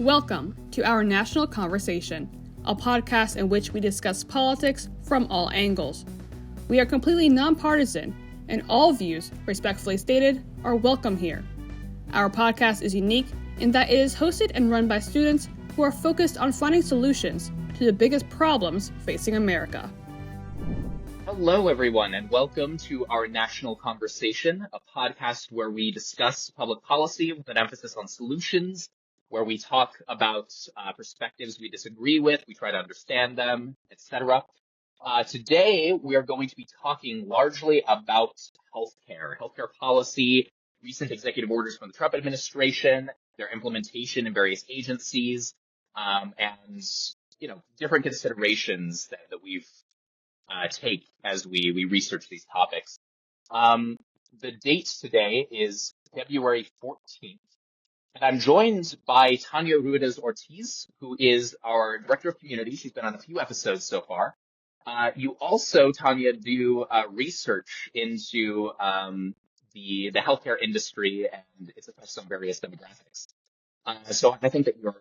Welcome to our National Conversation, a podcast in which we discuss politics from all angles. We are completely nonpartisan, and all views, respectfully stated, are welcome here. Our podcast is unique in that it is hosted and run by students who are focused on finding solutions to the biggest problems facing America. Hello, everyone, and welcome to our National Conversation, a podcast where we discuss public policy with an emphasis on solutions, where we talk about perspectives we disagree with, we try to understand them, etc. Today, we are going to be talking largely about healthcare policy, recent executive orders from the Trump administration, their implementation in various agencies, and different considerations that we've take as we research these topics. The date today is February 14th, and I'm joined by Tania Ruedas Ortiz, who is our Director of Community. She's been on a few episodes so far. You also, Tania, do research into the healthcare industry and its effects on various demographics. So I think that your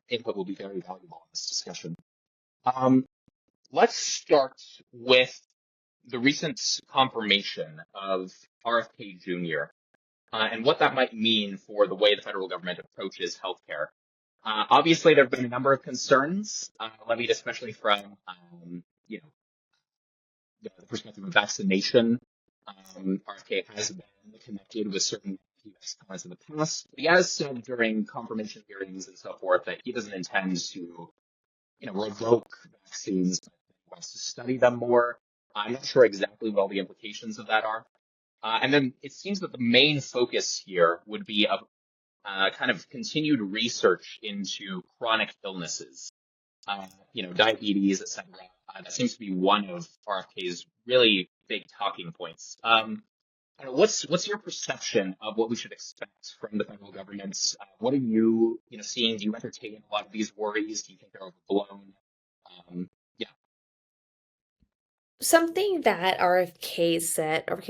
input will be very valuable in this discussion. Let's start with the recent confirmation of RFK Jr. And what that might mean for the way the federal government approaches healthcare. Obviously, there have been a number of concerns levied, especially from the perspective of vaccination. RFK has been connected with certain U.S. comments in the past. But he has said during confirmation hearings and so forth that he doesn't intend to revoke vaccines, but he wants to study them more. I'm not sure exactly what all the implications of that are. And then it seems that the main focus here would be a kind of continued research into chronic illnesses, diabetes, etc. That seems to be one of RFK's really big talking points. What's your perception of what we should expect from the federal government? What are you seeing? Do you entertain a lot of these worries? Do you think they're overblown? Something that RFK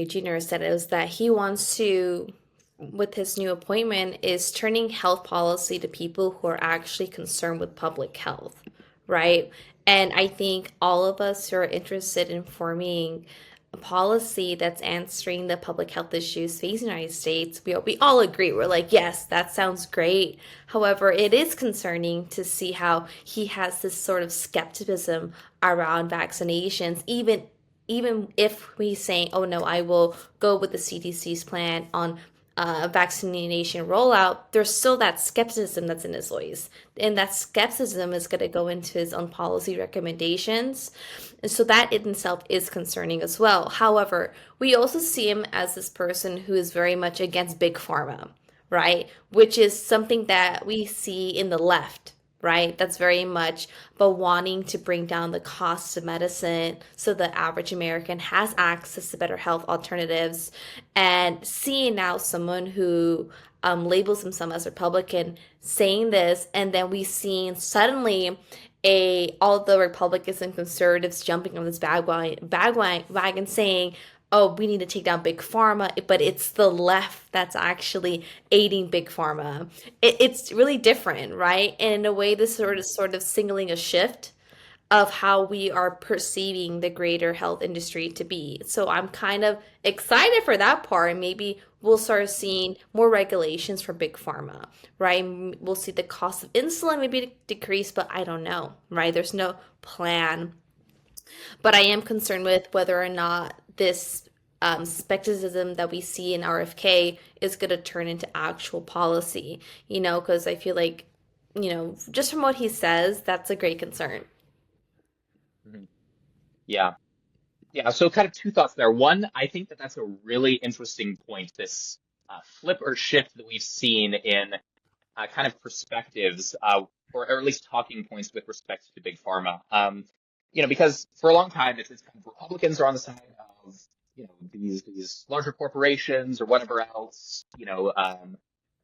Jr. said, is that he wants to, with his new appointment, is turning health policy to people who are actually concerned with public health, right? And I think all of us who are interested in forming a policy that's answering the public health issues facing the United States, we all agree. We're like, yes, that sounds great. However, it is concerning to see how he has this sort of skepticism around vaccinations, even if we say, oh no, I will go with the CDC's plan on vaccination rollout, there's still that skepticism that's in his voice. And that skepticism is going to go into his own policy recommendations. And so that in itself is concerning as well. However, we also see him as this person who is very much against big pharma, right? Which is something that we see in the left, right? That's very much about wanting to bring down the cost of medicine so the average American has access to better health alternatives. And seeing now someone who labels himself as Republican saying this, and then we seen suddenly all the Republicans and conservatives jumping on this wagon saying, oh, we need to take down big pharma, but it's the left that's actually aiding big pharma. It's really different, right? And in a way, this sort of signaling a shift of how we are perceiving the greater health industry to be. So I'm kind of excited for that part, and maybe we'll start seeing more regulations for big pharma, right? We'll see the cost of insulin maybe decrease, but I don't know, right? There's no plan. But I am concerned with whether or not this skepticism that we see in RFK is going to turn into actual policy, because I feel like, just from what he says, that's a great concern. Mm-hmm. Yeah. So kind of two thoughts there. One, I think that's a really interesting point, this flip or shift that we've seen in kind of perspectives, or at least talking points with respect to big pharma. Because for a long time, it's kind of Republicans are on the side of, these larger corporations or whatever else,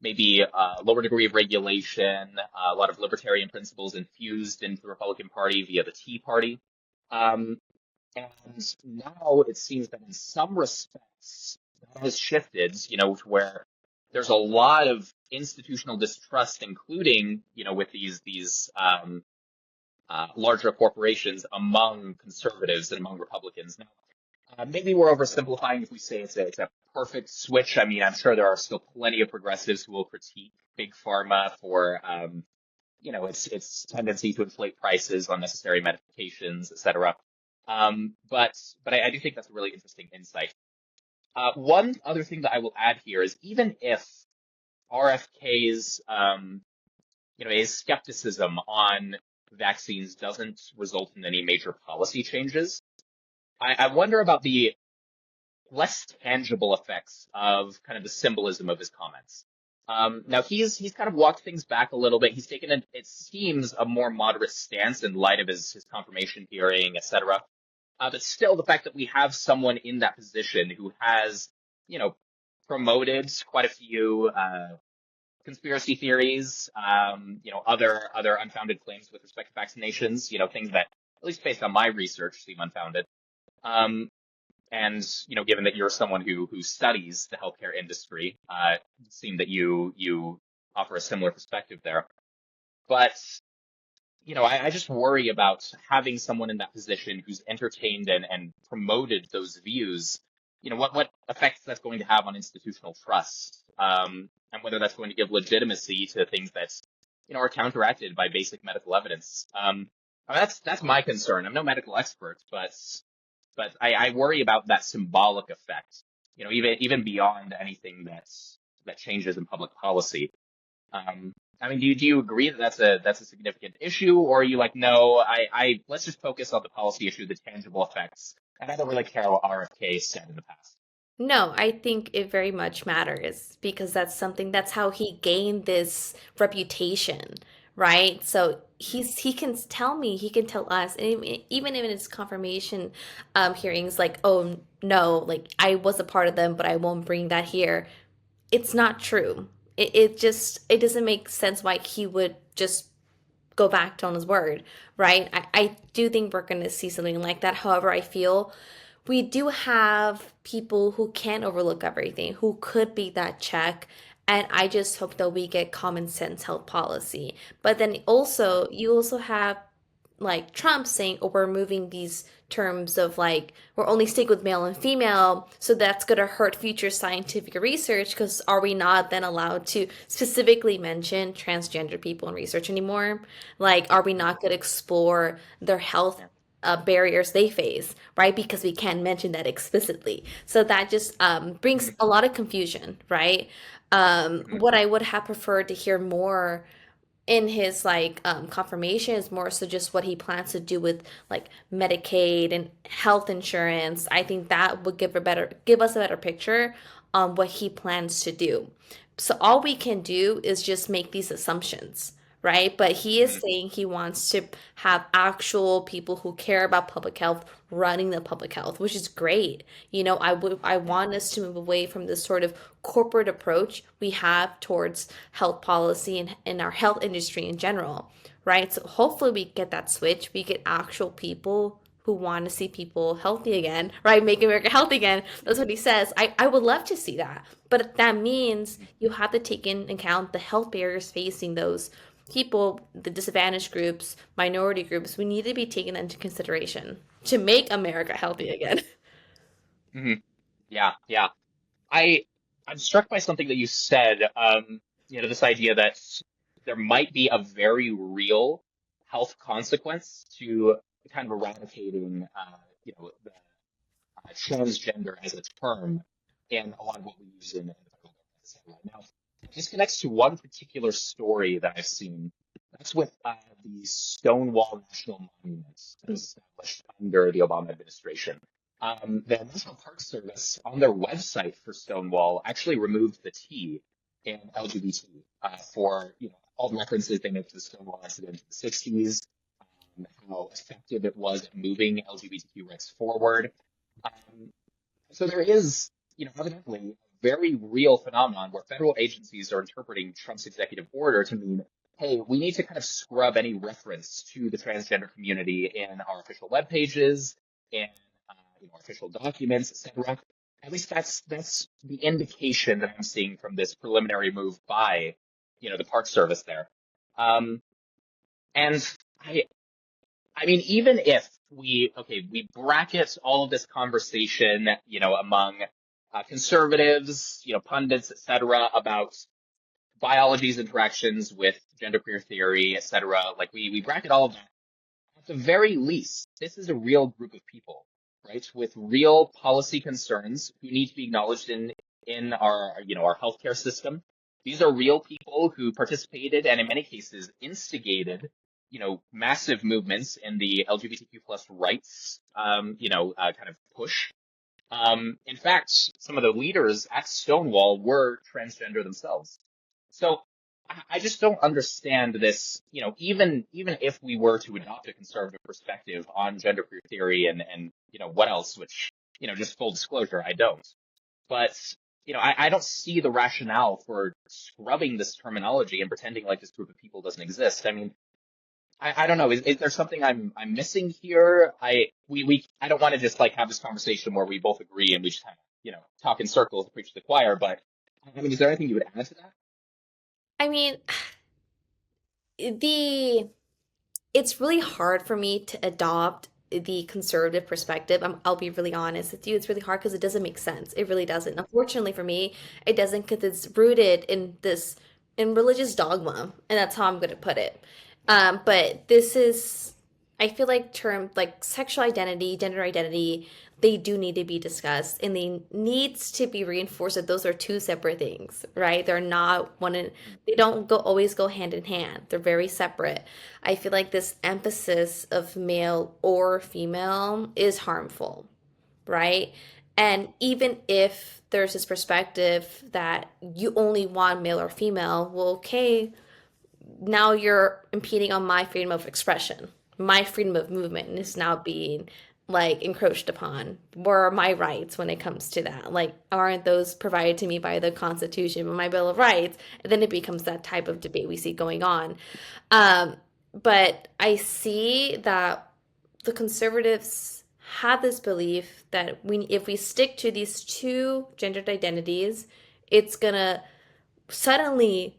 maybe a lower degree of regulation, a lot of libertarian principles infused into the Republican Party via the Tea Party. And now it seems that in some respects that has shifted, to where there's a lot of institutional distrust, including, with these larger corporations among conservatives and among Republicans. Now, maybe we're oversimplifying if we say it's a perfect switch. I mean, I'm sure there are still plenty of progressives who will critique big pharma for, its tendency to inflate prices, unnecessary medications, et cetera. But I do think that's a really interesting insight. One other thing that I will add here is even if RFK's, his skepticism on vaccines doesn't result in any major policy changes, I wonder about the less tangible effects of kind of the symbolism of his comments. Now he's kind of walked things back a little bit. He's taken, it seems, a more moderate stance in light of his confirmation hearing, et cetera. But still, the fact that we have someone in that position who has, promoted quite a few conspiracy theories, other unfounded claims with respect to vaccinations, things that, at least based on my research, seem unfounded. And, given that you're someone who studies the healthcare industry, it seems that you offer a similar perspective there. But, I just worry about having someone in that position who's entertained and promoted those views, what effects that's going to have on institutional trust, and whether that's going to give legitimacy to things that, are counteracted by basic medical evidence. That's my concern. I'm no medical expert, but I worry about that symbolic effect, even beyond anything that changes in public policy. I mean, do you agree that that's a significant issue, or are you like, no, let's just focus on the policy issue, the tangible effects, and I don't really care what RFK said in the past? No, I think it very much matters because that's how he gained this reputation, right? So he can tell me, he can tell us, and even in his confirmation hearings, like, oh no, like I was a part of them, but I won't bring that here. It's not true. It doesn't make sense why he would just go back on his word, right? I do think we're going to see something like that. However, I feel we do have people who can't overlook everything, who could be that check. And I just hope that we get common sense health policy. But then also, you also have like Trump saying, oh, we're moving these terms of like, we're only stick with male and female. So that's going to hurt future scientific research because are we not then allowed to specifically mention transgender people in research anymore? Like, are we not going to explore their health barriers they face, right? Because we can't mention that explicitly. So that just brings a lot of confusion, right? What I would have preferred to hear more in his like confirmation is more so just what he plans to do with like Medicaid and health insurance. I think that would give us a better picture on what he plans to do. So all we can do is just make these assumptions, right? But he is saying he wants to have actual people who care about public health running the public health, which is great. I want us to move away from this sort of corporate approach we have towards health policy and in our health industry in general, right? So hopefully we get that switch. We get actual people who want to see people healthy again, right? Make America healthy again. That's what he says. I would love to see that. But that means you have to take into account the health barriers facing those people, the disadvantaged groups, minority groups. We need to be taken into consideration to make America healthy again. Mm-hmm. Yeah. I'm struck by something that you said, this idea that there might be a very real health consequence to kind of eradicating, the transgender as a term in a lot of what we use in the federal government. Now, this connects to one particular story that I've seen. That's with the Stonewall National Monument that was established under the Obama administration. The National Park Service, on their website for Stonewall, actually removed the T in LGBT for all the references they make to the Stonewall incident in the 60s, how effective it was at moving LGBTQ rights forward. So there is, evidently a very real phenomenon where federal agencies are interpreting Trump's executive order to mean, hey, we need to kind of scrub any reference to the transgender community in our official web pages, in our official documents, etc. at least that's the indication that I'm seeing from this preliminary move by, the Park Service there. And I mean, even if we bracket all of this conversation, among conservatives, pundits, etc., about biology's interactions with genderqueer theory, etc., like we bracket all of that. At the very least, this is a real group of people, right, with real policy concerns who need to be acknowledged in our our healthcare system. These are real people who participated and in many cases instigated massive movements in the LGBTQ plus rights kind of push. In fact, some of the leaders at Stonewall were transgender themselves. So I just don't understand this, even if we were to adopt a conservative perspective on genderqueer theory and what else, which, just full disclosure, I don't. But, I don't see the rationale for scrubbing this terminology and pretending like this group of people doesn't exist. I mean, I don't know. Is there something I'm missing here? I don't want to just like have this conversation where we both agree and we just kind of, talk in circles, preach to the choir. But I mean, is there anything you would add to that? I mean, it's really hard for me to adopt the conservative perspective. I'll be really honest with you. It's really hard because it doesn't make sense. It really doesn't. Unfortunately for me, it doesn't because it's rooted in religious dogma, and that's how I'm going to put it. But this is, I feel like like sexual identity, gender identity, they do need to be discussed, and they needs to be reinforced that those are two separate things, right? They're not they don't always go hand in hand. They're very separate. I feel like this emphasis of male or female is harmful, right? And even if there's this perspective that you only want male or female, well, okay, now you're impeding on my freedom of expression. My freedom of movement is now being like encroached upon. Where are my rights when it comes to that? Like, aren't those provided to me by the Constitution, by my Bill of Rights? And then it becomes that type of debate we see going on. But I see that the conservatives have this belief that if we stick to these two gendered identities, it's gonna suddenly,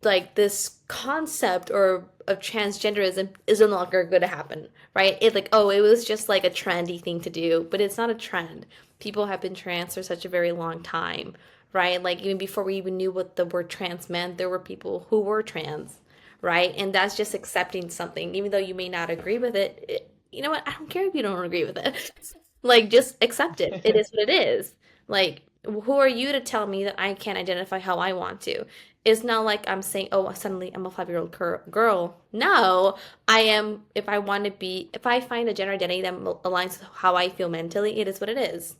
like, this concept or of transgenderism is no longer going to happen, right? It like, oh, it was just like a trendy thing to do, but it's not a trend. People have been trans for such a very long time, right? Like, even before we even knew what the word trans meant, there were people who were trans, right? And that's just accepting something, even though you may not agree with it. You know what? I don't care if you don't agree with it. Like, just accept it. It is what it is. Like, who are you to tell me that I can't identify how I want to? It's not like I'm saying, oh, suddenly I'm a 5-year-old girl. No, I am, if I find a gender identity that aligns with how I feel mentally, it is what it is.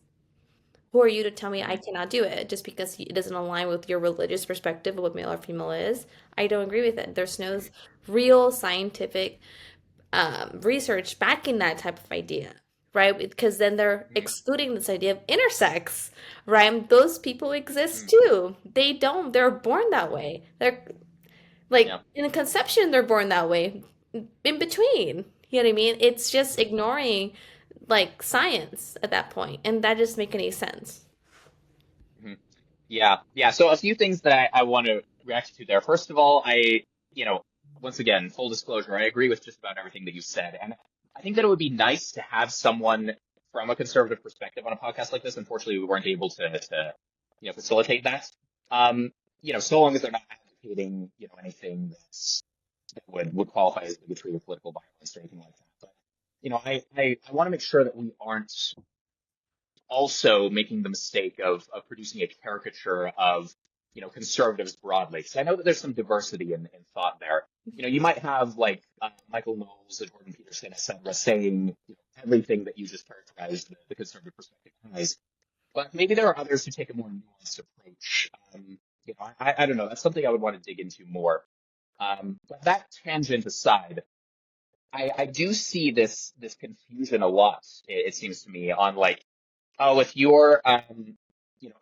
Who are you to tell me I cannot do it just because it doesn't align with your religious perspective of what male or female is? I don't agree with it. There's no real scientific research backing that type of idea, right? Because then they're excluding this idea of intersex, right? Those people exist too. They're born that way. They're like, Yeah. in conception, they're born that way. In between, you know what I mean? It's just ignoring like science at that point, and that doesn't make any sense. Mhm. Yeah. So a few things that I want to react to there. First of all, once again, full disclosure, I agree with just about everything that you said. And I think that it would be nice to have someone from a conservative perspective on a podcast like this. Unfortunately, we weren't able to facilitate that. So long as they're not advocating, anything that would qualify as bigotry or political violence or anything like that. But, I want to make sure that we aren't also making the mistake of producing a caricature of, conservatives broadly. Because I know that there's some diversity in thought there. You might have like Michael Knowles and Jordan Peterson, et cetera, saying everything that you just characterized the conservative perspective as. But maybe there are others who take a more nuanced approach. I don't know. That's something I would want to dig into more. But that tangent aside, I do see this confusion a lot. It seems to me on like, oh, if you're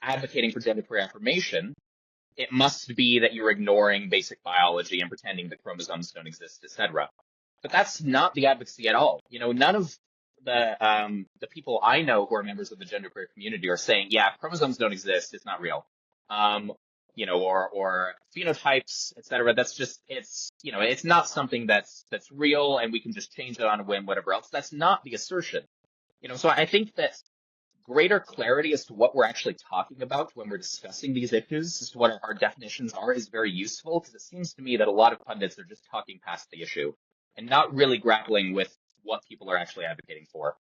advocating for gender queer affirmation, it must be that you're ignoring basic biology and pretending that chromosomes don't exist, etc. But that's not the advocacy at all. None of the people I know who are members of the genderqueer community are saying, yeah, chromosomes don't exist, it's not real. Or phenotypes, et cetera. That's just, it's not something that's real and we can just change it on a whim, whatever else. That's not the assertion. So I think that greater clarity as to what we're actually talking about when we're discussing these issues, as to what our definitions are, is very useful, because it seems to me that a lot of pundits are just talking past the issue and not really grappling with what people are actually advocating for.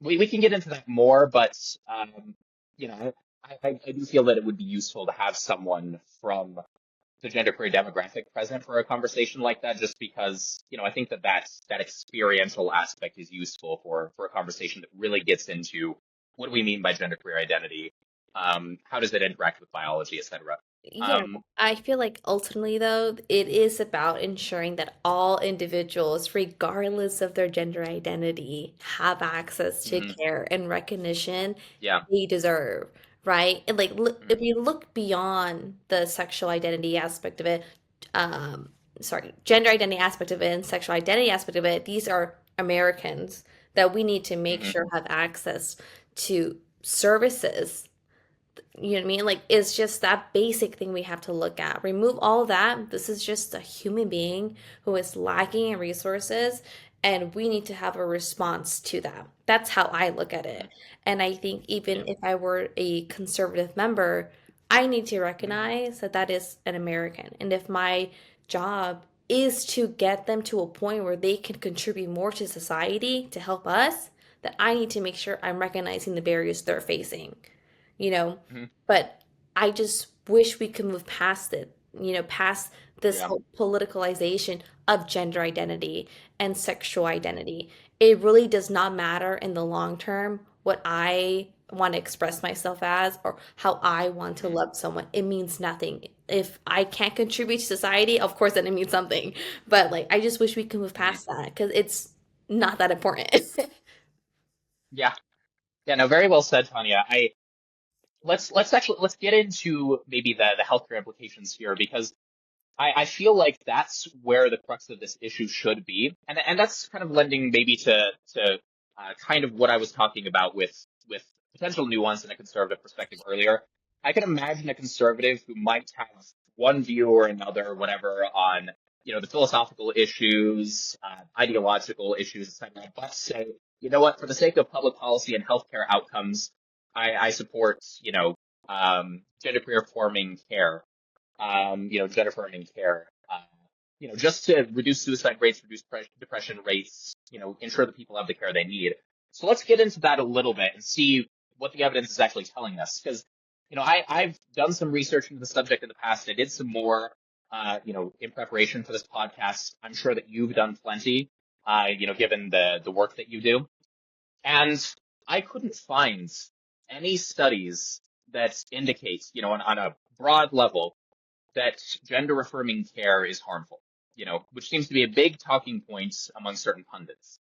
We can get into that more, but I do feel that it would be useful to have someone from the genderqueer demographic present for a conversation like that, just because, I think that experiential aspect is useful for a conversation that really gets into what do we mean by genderqueer identity, how does it interact with biology, etc. Yeah, I feel like ultimately, though, it is about ensuring that all individuals, regardless of their gender identity, have access to Mhm. care and recognition Yeah. they deserve, right? And like, if Mhm. you look beyond the sexual identity aspect of it, um, sorry, gender identity aspect of it and sexual identity aspect of it, these are Americans that we need to make Mhm. sure have access to services. You know what I mean? Like, it's just that basic thing we have to look at. Remove all of that. This is just a human being who is lacking in resources, and we need to have a response to that. That's how I look at Mhm. it. And I think Yeah. even if I were a conservative member, I need to Mhm. recognize that that is an American. And if my job is to get them to a point where they can contribute more to society to help us, that I need to make sure I'm recognizing the barriers they're facing, you know. Mhm. But I just wish we could move past it, past this Yeah. whole politicalization of gender identity and sexual identity. It really does not matter in the long term what I want to express myself as or how I want to Mhm. love someone. It means nothing. If I can't contribute to society, of course, then it means something. But like, I just wish we could move Mhm. past that because it's not that important. Yeah. Yeah. No, very well said, Tanya. Let's get into maybe the healthcare implications here, because I feel like that's where the crux of this issue should be, and that's kind of lending maybe to kind of what I was talking about with potential nuance in a conservative perspective earlier. I can imagine a conservative who might have one view or another, whatever, on the philosophical issues, ideological issues, etc. But say, you know what, for the sake of public policy and healthcare outcomes, I support gender-affirming care, gender-affirming care, just to reduce suicide rates, reduce depression rates, ensure that people have the care they need. So let's get into that a little bit and see what the evidence is actually telling us. Because, I've done some research into the subject in the past. I did some more, in preparation for this podcast. I'm sure that you've done plenty, given the work that you do. And I couldn't find any studies that indicate, on a broad level, that gender affirming care is harmful, which seems to be a big talking point among certain pundits.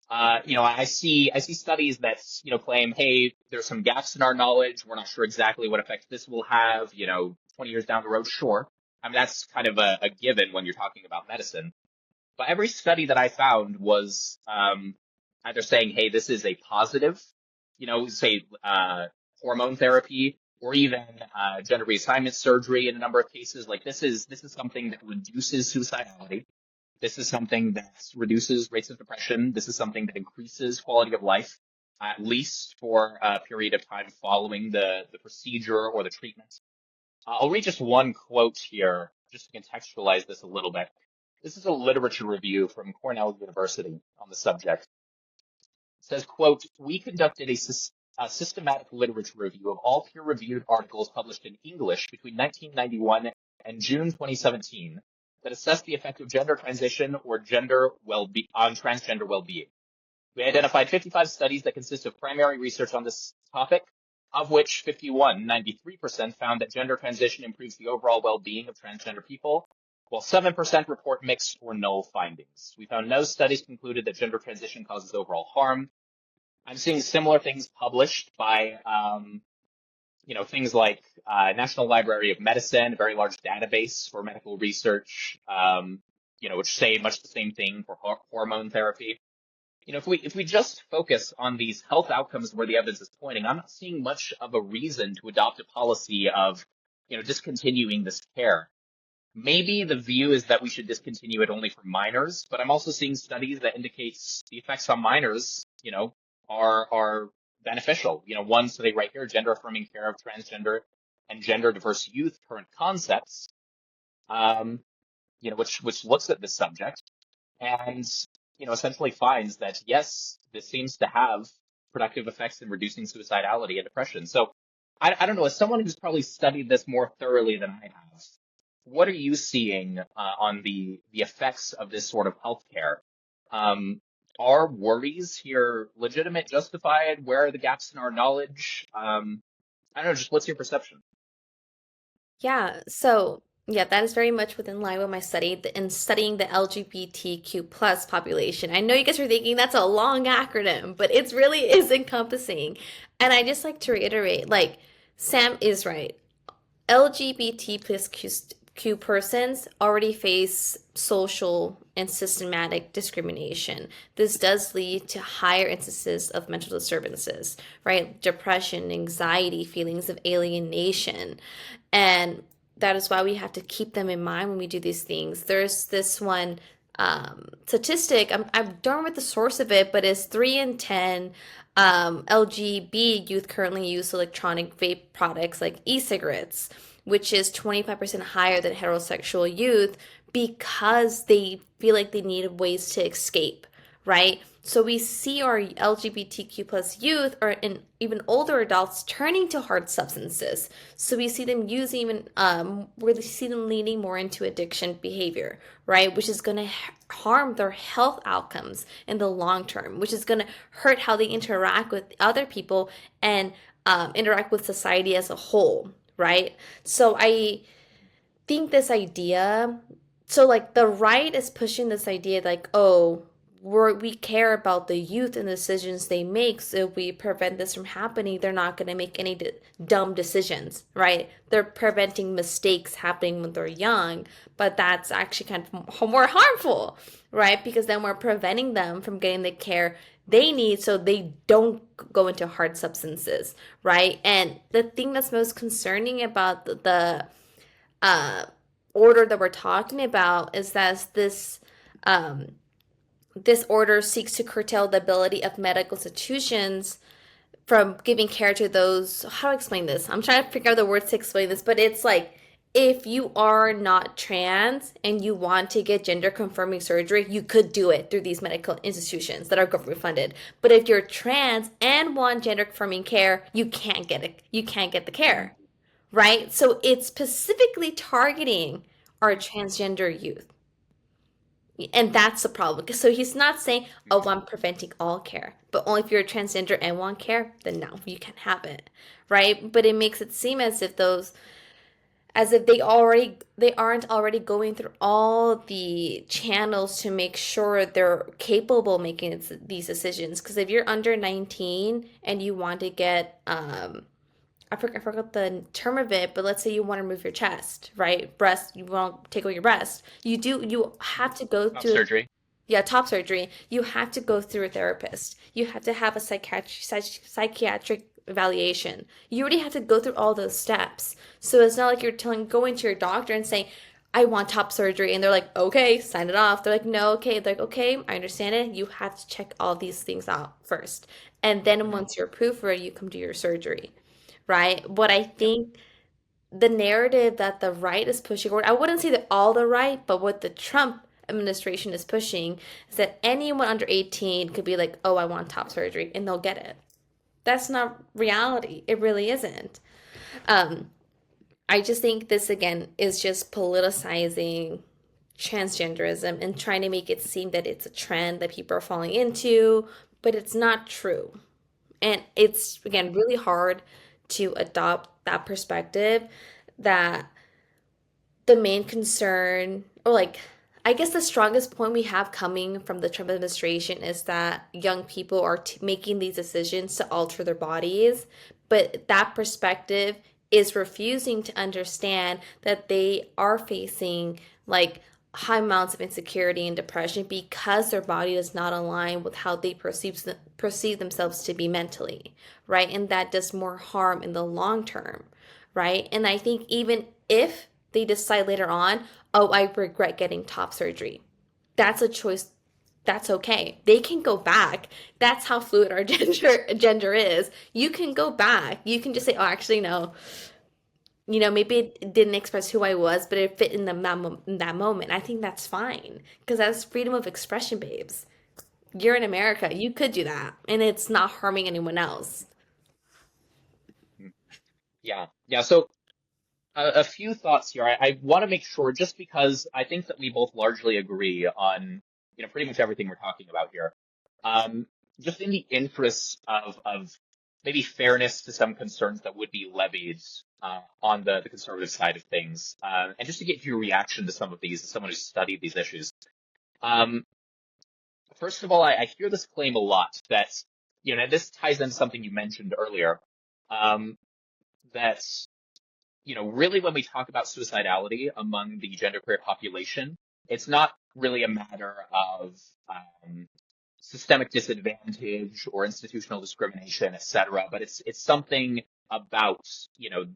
I see studies that, claim, hey, there's some gaps in our knowledge. We're not sure exactly what effect this will have, 20 years down the road. Sure. I mean, that's kind of a given when you're talking about medicine. But every study that I found was, either saying, hey, this is a positive, say, hormone therapy, or even gender reassignment surgery in a number of cases. Like, this is something that reduces suicidality. This is something that reduces rates of depression. This is something that increases quality of life, at least for a period of time following the procedure or the treatment. I'll read just one quote here, just to contextualize this a little bit. This is a literature review from Cornell University on the subject. It says, quote, "We conducted a systematic literature review of all peer-reviewed articles published in English between 1991 and June 2017 that assessed the effect of gender transition or on transgender well-being. We identified 55 studies that consist of primary research on this topic, of which 51, 93%, found that gender transition improves the overall well-being of transgender people, while 7% report mixed or null findings. We found no studies concluded that gender transition causes overall harm. I'm seeing similar things published by, things like National Library of Medicine, a very large database for medical research, which say much the same thing for hormone therapy. if we just focus on these health outcomes where the evidence is pointing, I'm not seeing much of a reason to adopt a policy of, discontinuing this care. Maybe the view is that we should discontinue it only for minors, but I'm also seeing studies that indicates the effects on minors, are beneficial. One study right here, gender-affirming care of transgender and gender-diverse youth, current concepts, which looks at this subject and, essentially finds that, yes, this seems to have productive effects in reducing suicidality and depression. So I don't know, as someone who's probably studied this more thoroughly than I have, what are you seeing on the effects of this sort of healthcare? Are worries here legitimate, justified? Where are the gaps in our knowledge? I don't know, just what's your perception? Yeah, so yeah, that is very much within line with my study in studying the LGBTQ plus population. I know you guys are thinking that's a long acronym, but it really is encompassing. And I just like to reiterate, like Sam is right. LGBT plus Q persons already face social and systematic discrimination. This does lead to higher instances of mental disturbances, right? Depression, anxiety, feelings of alienation. And that is why we have to keep them in mind when we do these things. There's this one statistic, I don't remember the source of it, but it's 3 in 10 LGB youth currently use electronic vape products like e-cigarettes, which is 25% higher than heterosexual youth because they feel like they need ways to escape, right? So we see our LGBTQ plus youth or even older adults turning to hard substances. So we see them using we see them leaning more into addiction behavior, right? Which is going to harm their health outcomes in the long term, which is going to hurt how they interact with other people and interact with society as a whole, right? So I think this idea, so like the right is pushing this idea like, oh, we care about the youth and the decisions they make. So if we prevent this from happening, they're not going to make any dumb decisions, right? They're preventing mistakes happening when they're young, but that's actually kind of more harmful, right? Because then we're preventing them from getting the care they need so they don't go into hard substances, right? And the thing that's most concerning about the order that we're talking about is that this order seeks to curtail the ability of medical institutions from giving care to those. How do I explain this? I'm trying to figure out the words to explain this, but it's like if you are not trans and you want to get gender confirming surgery, you could do it through these medical institutions that are government funded. But if you're trans and want gender confirming care, you can't get it. You can't get the care, right? So it's specifically targeting our transgender youth. And that's the problem. So he's not saying, oh, I'm preventing all care, but only if you're a transgender and want care, then no, you can't have it, right? But it makes it seem as if they aren't already going through all the channels to make sure they're capable of making these decisions. Because if you're under 19 and you want to get I forgot the term of it, but let's say you want to remove your chest, right? Breast, you want to take away your breast. You have to go Top through, surgery. yeah, top surgery. You have to go through a therapist. You have to have a psychiatric evaluation. You already have to go through all those steps. So it's not like going to your doctor and saying, I want top surgery. And they're like, okay, sign it off. They're like, no, okay. They're like, okay, I understand it. You have to check all these things out first. And then once you're approved for it, you come to your surgery, right? What I think the narrative that the right is pushing, or I wouldn't say that all the right, but what the Trump administration is pushing is that anyone under 18 could be like, oh, I want top surgery, and they'll get it. That's not reality. It really isn't. Um, I just think this again is just politicizing transgenderism and trying to make it seem that it's a trend that people are falling into, but it's not true. And it's again really hard to adopt that perspective that the main concern, or like, I guess the strongest point we have coming from the Trump administration is that young people are making these decisions to alter their bodies, but that perspective is refusing to understand that they are facing like high amounts of insecurity and depression because their body does not align with how they perceive themselves to be mentally, right? And that does more harm in the long term, right? And I think even if they decide later on, oh, I regret getting top surgery, that's a choice. That's okay. They can go back. That's how fluid our gender is. You can go back. You can just say, oh, actually, no, maybe it didn't express who I was, but it fit in that moment. I think that's fine because that's freedom of expression, babes. You're in America. You could do that, and it's not harming anyone else. Yeah. Yeah. So a few thoughts here. I want to make sure, just because I think that we both largely agree on, pretty much everything we're talking about here. Um, just in the interest of maybe fairness to some concerns that would be levied on the conservative side of things, and just to get your reaction to some of these as someone who's studied these issues. Um, First of all, I hear this claim a lot that, and this ties into something you mentioned earlier, um, that really when we talk about suicidality among the genderqueer population, it's not really a matter of systemic disadvantage or institutional discrimination, etc. But it's something about,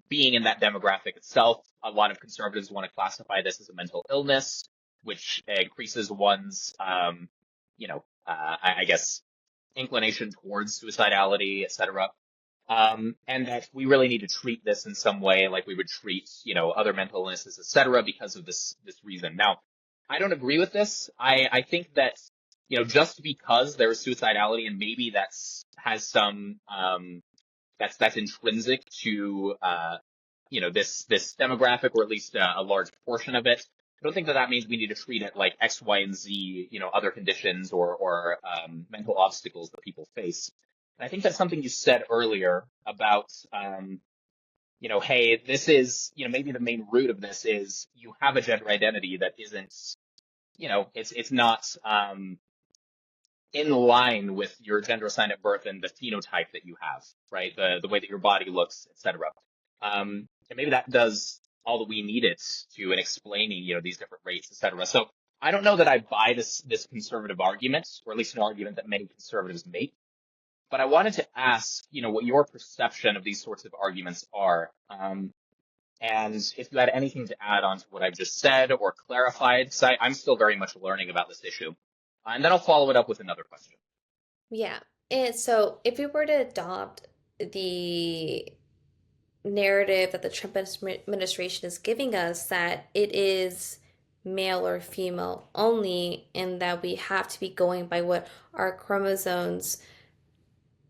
being in that demographic itself. A lot of conservatives want to classify this as a mental illness, which increases one's, I guess, inclination towards suicidality, etc. And that we really need to treat this in some way like we would treat, other mental illnesses, etc., because of this reason. Now, I don't agree with this. I think that, just because there is suicidality, and maybe has some, that's intrinsic to, this demographic, or at least a large portion of it. I don't think that means we need to treat it like X, Y, and Z, other conditions or mental obstacles that people face. And I think that's something you said earlier about, hey, this is, maybe the main root of this is you have a gender identity that isn't, it's not in line with your gender assigned at birth and the phenotype that you have, right? The way that your body looks, etc. And maybe that does all that we need it to in explaining, these different rates, etc. So I don't know that I buy this conservative argument, or at least an argument that many conservatives make. But I wanted to ask, what your perception of these sorts of arguments are, and if you had anything to add on to what I've just said or clarified, because I'm still very much learning about this issue. And then I'll follow it up with another question. Yeah. And so if we were to adopt the narrative that the Trump administration is giving us, that it is male or female only, and that we have to be going by what our chromosomes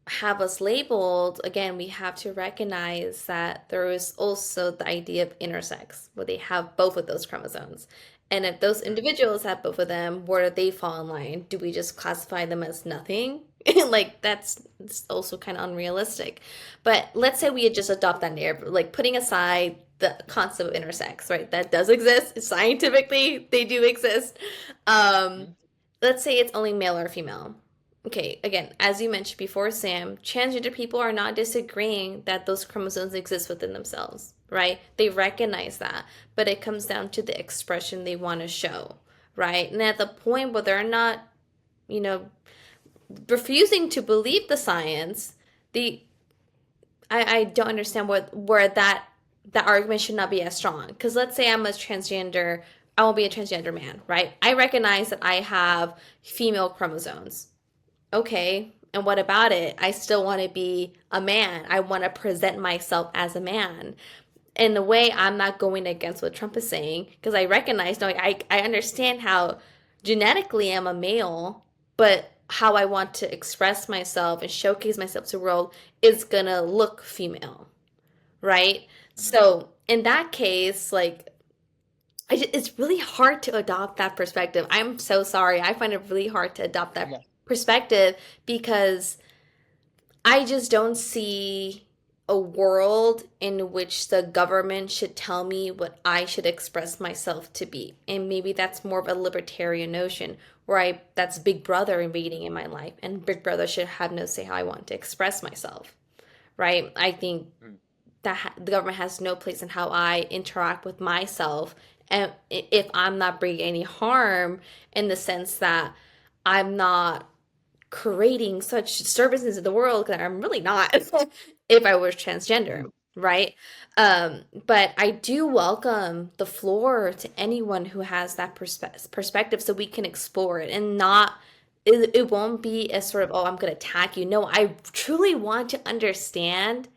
have us labeled, again, we have to recognize that there is also the idea of intersex, where they have both of those chromosomes. And if those individuals have both of them, where do they fall in line? Do we just classify them as nothing? Like, that's also kind of unrealistic. But let's say we just adopt that narrative, like putting aside the concept of intersex, right? That does exist. Scientifically, they do exist. Let's say it's only male or female. Okay, again, as you mentioned before, Sam, transgender people are not disagreeing that those chromosomes exist within themselves, right? They recognize that, but it comes down to the expression they want to show, right? And at the point where they're not, refusing to believe the science, I don't understand where that argument should not be as strong. Because let's say I'm a transgender, I won't be a transgender man, right? I recognize that I have female chromosomes. Okay, and what about it? I still want to be a man. I want to present myself as a man. In a way, I'm not going against what Trump is saying, because I recognize, no, I understand how genetically I'm a male, but how I want to express myself and showcase myself to the world is gonna look female, right? So in that case, like, it's really hard to adopt that perspective. I'm so sorry. I find it really hard to adopt that perspective, because I just don't see a world in which the government should tell me what I should express myself to be. And maybe that's more of a libertarian notion, where that's Big Brother invading in my life, and Big Brother should have no say how I want to express myself, right? I think that the government has no place in how I interact with myself And if I'm not bringing any harm in the sense that I'm not creating such services in the world, because I'm really not if I was transgender, right? But I do welcome the floor to anyone who has that perspective so we can explore it and not, it won't be a sort of, oh, I'm going to attack you. No, I truly want to understand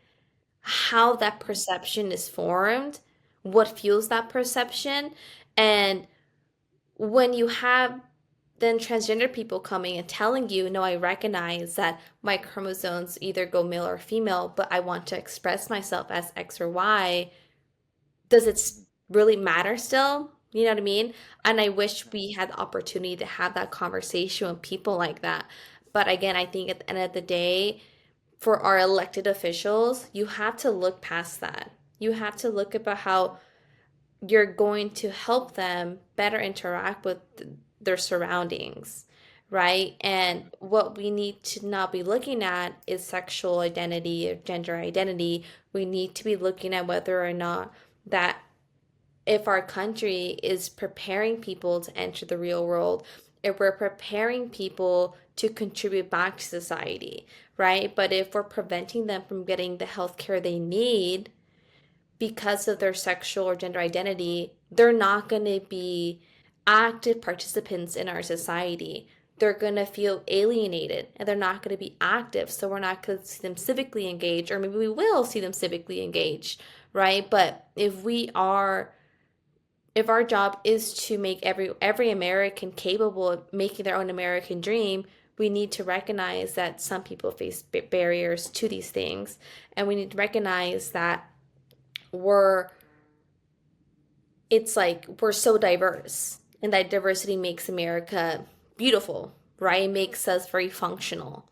how that perception is formed, what fuels that perception. And when you have then transgender people coming and telling you, no, I recognize that my chromosomes either go male or female, but I want to express myself as X or Y, does it really matter still? You know what I mean? And I wish we had the opportunity to have that conversation with people like that. But again, I think at the end of the day, for our elected officials, you have to look past that. You have to look about how you're going to help them better interact with their surroundings, right? And what we need to not be looking at is sexual identity or gender identity. We need to be looking at whether or not that if our country is preparing people to enter the real world, if we're preparing people to contribute back to society, right? But if we're preventing them from getting the health care they need because of their sexual or gender identity, they're not going to be active participants in our society. They're going to feel alienated and they're not going to be active. So we're not going to see them civically engaged, or maybe we will see them civically engaged, right? But if our job is to make every American capable of making their own American dream, we need to recognize that some people face barriers to these things, and we need to recognize that we're it's like we're so diverse, and that diversity makes America beautiful, right? It makes us very functional.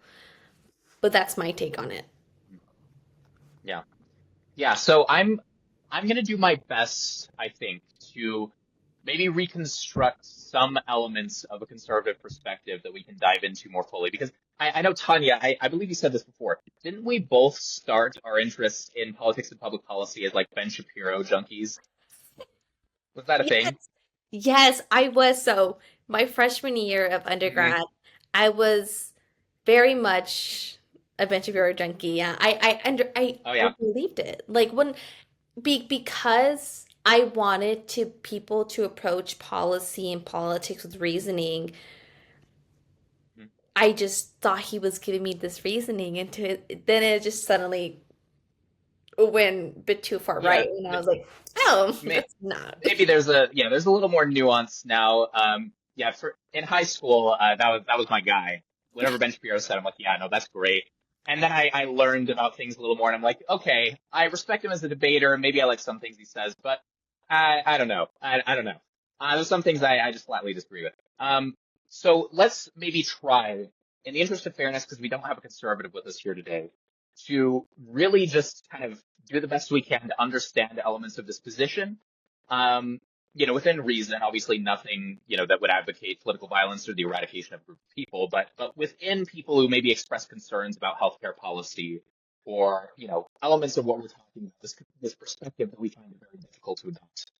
But that's my take on it. Yeah. Yeah. So I'm gonna do my best, I think, to maybe reconstruct some elements of a conservative perspective that we can dive into more fully. Because I know, Tanya, I believe you said this before. Didn't we both start our interest in politics and public policy as like Ben Shapiro junkies? Was that a thing? Yes. Yes, I was. So my freshman year of Hmm. undergrad, I was very much a bench of your junkie. Yeah, Oh I yeah. believed it. Like because I wanted to people to approach policy and politics with reasoning. Mhm. I just thought he was giving me this reasoning, and then it just suddenly went a bit too far Yeah. right, and I was like, oh, May, that's not. maybe there's a little more nuance now. Yeah, for in high school, that was my guy. Whatever Ben Shapiro said, I'm like, yeah, no, that's great. And then I learned about things a little more, and I'm like, okay, I respect him as a debater. Maybe I like some things he says, but I don't know. I don't know. There's some things I just flatly disagree with. So let's maybe try, in the interest of fairness, because we don't have a conservative with us here today, to really just kind of do the best we can to understand elements of this position. Um, within reason, obviously nothing, that would advocate political violence or the eradication of a group of people, but within people who maybe express concerns about healthcare policy or, elements of what we're talking about, this perspective that we find it very difficult to adopt.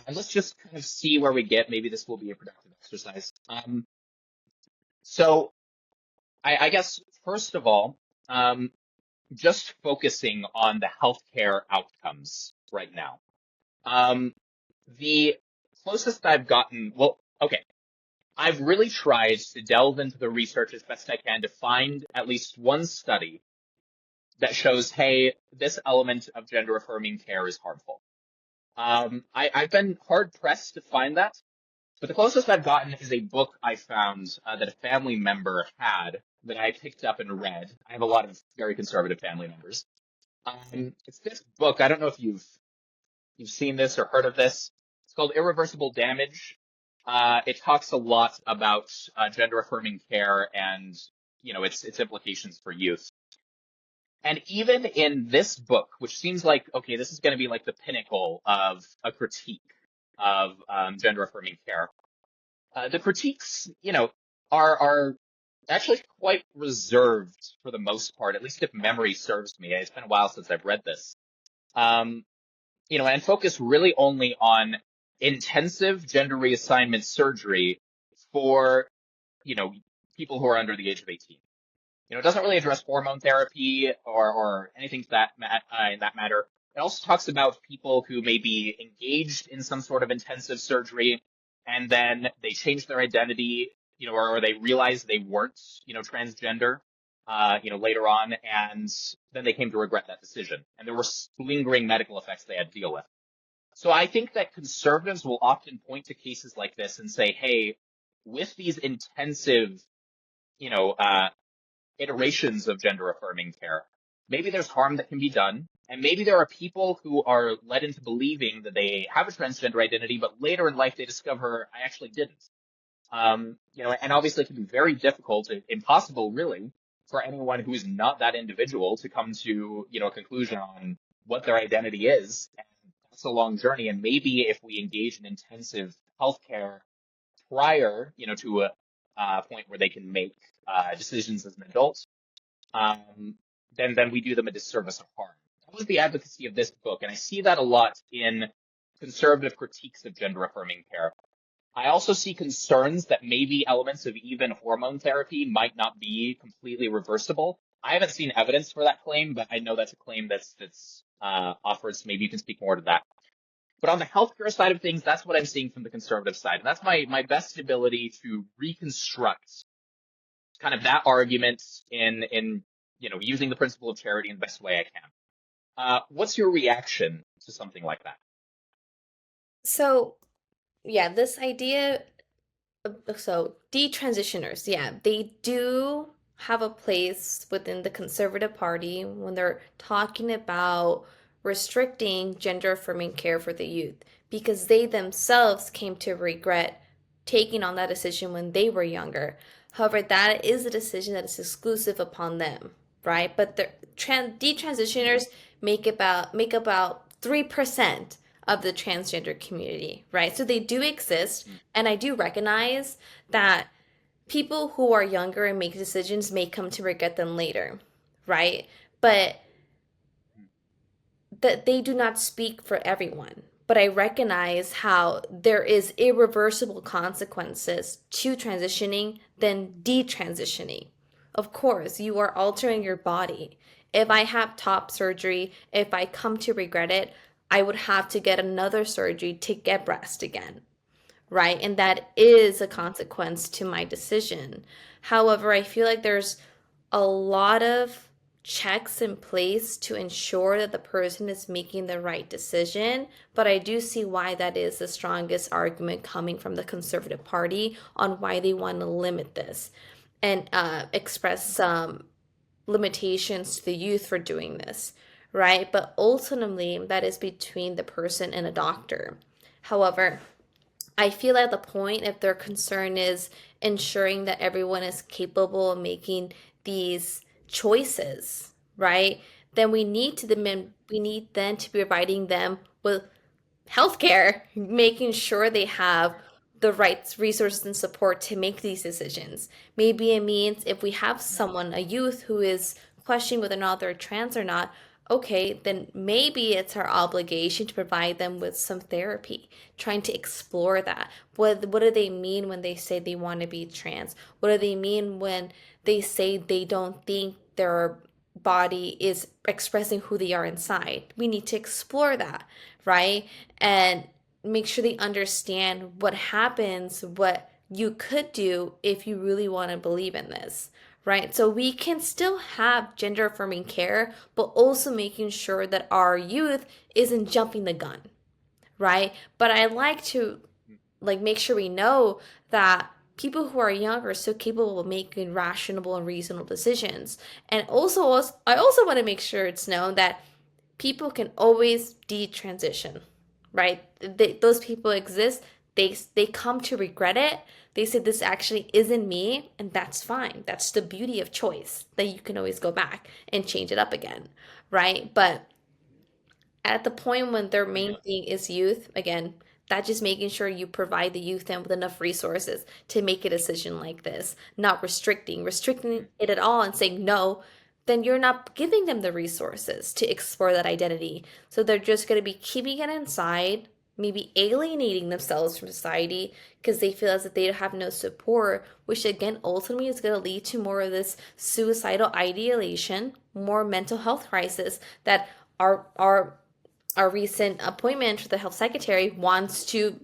And let's just kind of see where we get. Maybe this will be a productive exercise. So I guess, first of all, um, just focusing on the healthcare outcomes right now. Um, the closest I've gotten, well, okay, I've really tried to delve into the research as best I can to find at least one study that shows, hey, this element of gender affirming care is harmful. I've been hard pressed to find that, but the closest I've gotten is a book I found that a family member had that I picked up and read. I have a lot of very conservative family members. It's this book. I don't know if you've seen this or heard of this. It's called Irreversible Damage. It talks a lot about gender affirming care and its implications for youth. And even in this book, which seems like okay, this is going to be like the pinnacle of a critique of gender affirming care, the critiques are actually quite reserved for the most part, at least if memory serves me. It's been a while since I've read this. And focus really only on intensive gender reassignment surgery for, people who are under the age of 18. It doesn't really address hormone therapy or anything to in that matter. It also talks about people who may be engaged in some sort of intensive surgery, and then they change their identity, or they realize they weren't, transgender, later on, and then they came to regret that decision. And there were lingering medical effects they had to deal with. So I think that conservatives will often point to cases like this and say, hey, with these intensive, iterations of gender-affirming care, maybe there's harm that can be done, and maybe there are people who are led into believing that they have a transgender identity, but later in life they discover I actually didn't. And obviously it can be very difficult, impossible really, for anyone who is not that individual to come to, a conclusion on what their identity is. And that's a long journey. And maybe if we engage in intensive healthcare prior, to a point where they can make decisions as an adult, then we do them a disservice or harm. That was the advocacy of this book, and I see that a lot in conservative critiques of gender-affirming care. I also see concerns that maybe elements of even hormone therapy might not be completely reversible. I haven't seen evidence for that claim, but I know that's a claim that's offered, so maybe you can speak more to that. But on the healthcare side of things, that's what I'm seeing from the conservative side. And that's my best ability to reconstruct kind of that argument in using the principle of charity in the best way I can. What's your reaction to something like that? So, yeah, this idea, so detransitioners, yeah, they do have a place within the Conservative Party when they're talking about restricting gender affirming care for the youth, because they themselves came to regret taking on that decision when they were younger. However, that is a decision that is exclusive upon them, right? But the detransitioners make about 3% of the transgender community, right? So they do exist, and I do recognize that people who are younger and make decisions may come to regret them later, right? But that they do not speak for everyone. But I recognize how there is irreversible consequences to transitioning than detransitioning. Of course, you are altering your body. If I have top surgery, if I come to regret it, I would have to get another surgery to get breast again, right? And that is a consequence to my decision. However, I feel like there's a lot of checks in place to ensure that the person is making the right decision, but I do see why that is the strongest argument coming from the Conservative Party on why they want to limit this and express some limitations to the youth for doing this, right? But ultimately, that is between the person and a doctor. However, I feel at the point, if their concern is ensuring that everyone is capable of making these choices, right? Then we need then to be providing them with healthcare, making sure they have the right resources and support to make these decisions. Maybe it means if we have someone, a youth who is questioning whether or not they're trans or not, okay, then maybe it's our obligation to provide them with some therapy, trying to explore that. What do they mean when they say they want to be trans? What do they mean when they say they don't think their body is expressing who they are inside? We need to explore that, right? And make sure they understand what happens, what you could do if you really want to believe in this, right? So we can still have gender affirming care, but also making sure that our youth isn't jumping the gun, right? But I like to make sure we know that people who are younger are so capable of making rational and reasonable decisions. And I also want to make sure it's known that people can always detransition, right? Those people exist. They come to regret it. They say this actually isn't me, and that's fine. That's the beauty of choice, that you can always go back and change it up again, right? But at the point when their main thing is youth, again, that's just making sure you provide the youth then with enough resources to make a decision like this, not restricting it at all and saying no, then you're not giving them the resources to explore that identity. So they're just going to be keeping it inside, maybe alienating themselves from society because they feel as if they have no support, which again ultimately is going to lead to more of this suicidal ideation, more mental health crisis that our recent appointment for the health secretary wants to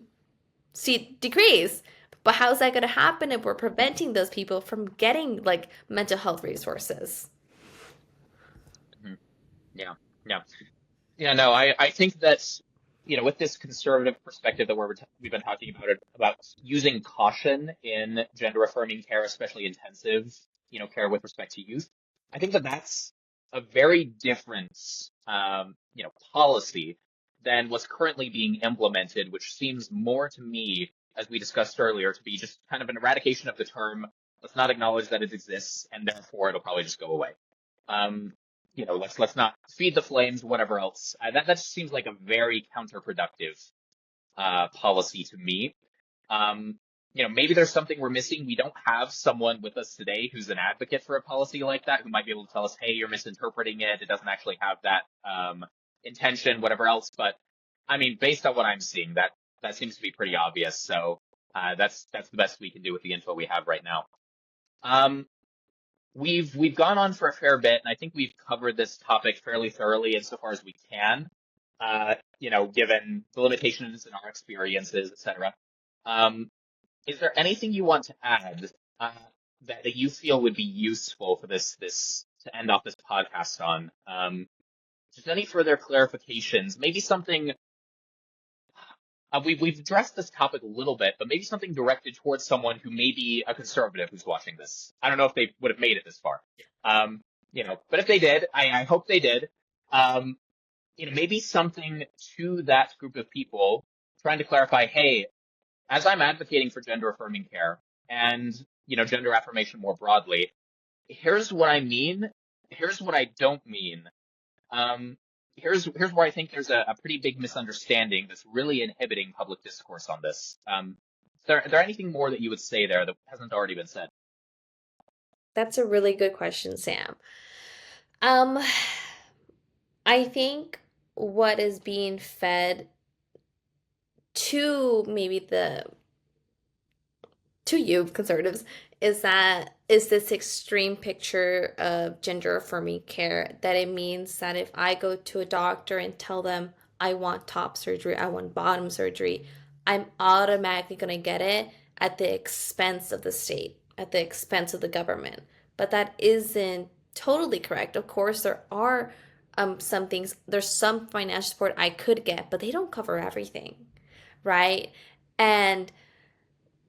see decrease. But how's that going to happen if we're preventing those people from getting like mental health resources? Mhm. Yeah, yeah, yeah. No, I think that, with this conservative perspective that we've been talking about using caution in gender affirming care, especially intensive, care with respect to youth. I think that that's a very different, policy than what's currently being implemented, which seems more to me, as we discussed earlier, to be just kind of an eradication of the term. Let's not acknowledge that it exists, and therefore it'll probably just go away. Um, let's not feed the flames, whatever else. That just seems like a very counterproductive policy to me. Maybe there's something we're missing. We don't have someone with us today who's an advocate for a policy like that, who might be able to tell us, hey, you're misinterpreting it. It doesn't actually have that intention, whatever else. But I mean, based on what I'm seeing, that seems to be pretty obvious. So that's the best we can do with the info we have right now. We've gone on for a fair bit, and I think we've covered this topic fairly thoroughly insofar as we can, given the limitations in our experiences, etc. Is there anything you want to add that you feel would be useful for this to end off this podcast on? Just any further clarifications? Maybe something. We've addressed this topic a little bit, but maybe something directed towards someone who may be a conservative who's watching this. I don't know if they would have made it this far. But if they did, I hope they did. Maybe something to that group of people trying to clarify, hey, as I'm advocating for gender affirming care and, gender affirmation more broadly, here's what I mean. Here's what I don't mean. Here's where I think there's a pretty big misunderstanding that's really inhibiting public discourse on this. Is there anything more that you would say there that hasn't already been said? That's a really good question, Sam. I think what is being fed to to you conservatives is this extreme picture of gender affirming care, that it means that if I go to a doctor and tell them I want top surgery, I want bottom surgery, I'm automatically going to get it at the expense of the state, at the expense of the government. But that isn't totally correct. Of course, there are some things, there's some financial support I could get, but they don't cover everything, right? And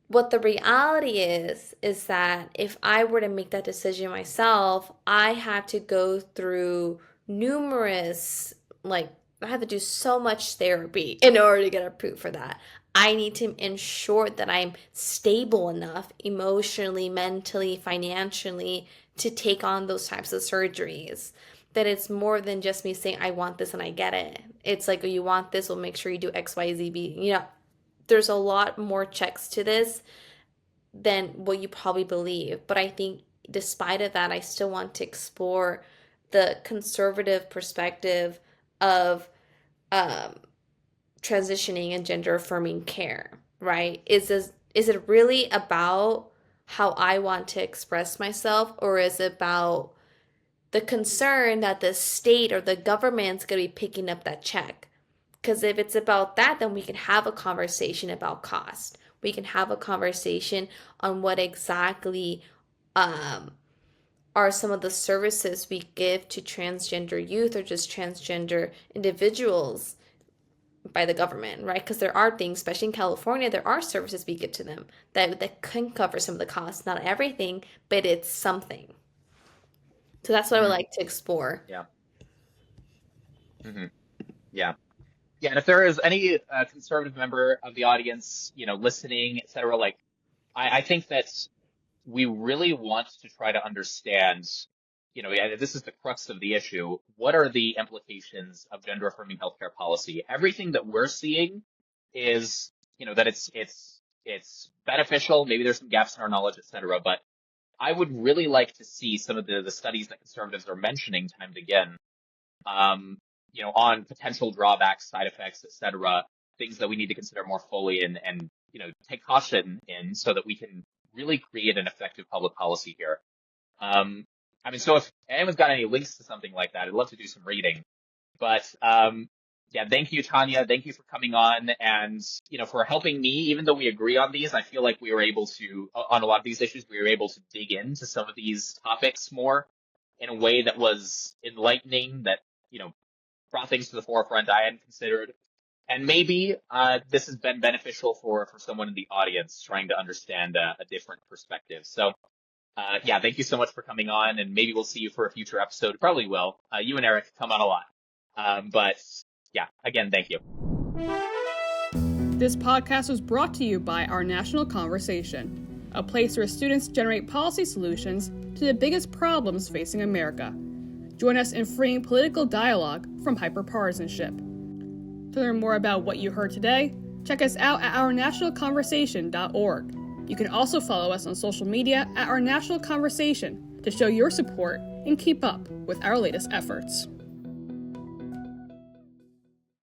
what the reality is that if I were to make that decision myself, I have to go through numerous, I have to do so much therapy in order to get approved for that. I need to ensure that I'm stable enough emotionally, mentally, financially to take on those types of surgeries. That it's more than just me saying, I want this and I get it. It's like, oh, you want this, we'll make sure you do X, Y, Z, B. There's a lot more checks to this than what you probably believe. But I think despite of that, I still want to explore the conservative perspective of transitioning and gender affirming care, right? Is it really about how I want to express myself, or is it about the concern that the state or the government's going to be picking up that check? Because if it's about that, then we can have a conversation about cost. We can have a conversation on what exactly are some of the services we give to transgender youth or just transgender individuals by the government, right? Because there are things, especially in California, there are services we give to them that can cover some of the costs. Not everything, but it's something. So that's what I would like to explore. Yeah. Mm-hmm. Yeah. Yeah, and if there is any conservative member of the audience, listening, et cetera, I think that we really want to try to understand, this is the crux of the issue. What are the implications of gender affirming healthcare policy? Everything that we're seeing is, that it's beneficial. Maybe there's some gaps in our knowledge, et cetera, but I would really like to see some of the studies that conservatives are mentioning time and again, on potential drawbacks, side effects, et cetera, things that we need to consider more fully and take caution in so that we can really create an effective public policy here. So if anyone's got any links to something like that, I'd love to do some reading. But yeah, thank you, Tania. Thank you for coming on and, for helping me. Even though we agree on these, I feel like we were able to, on a lot of these issues, we were able to dig into some of these topics more in a way that was enlightening, that, brought things to the forefront I hadn't considered. And maybe this has been beneficial for someone in the audience trying to understand a different perspective. So yeah, thank you so much for coming on, and maybe we'll see you for a future episode. Probably will. You and Eric come on a lot. But yeah, again, thank you. This podcast was brought to you by Our National Conversation, a place where students generate policy solutions to the biggest problems facing America. Join us in freeing political dialogue from hyperpartisanship. To learn more about what you heard today, check us out at ournationalconversation.org. You can also follow us on social media at Our National Conversation to show your support and keep up with our latest efforts.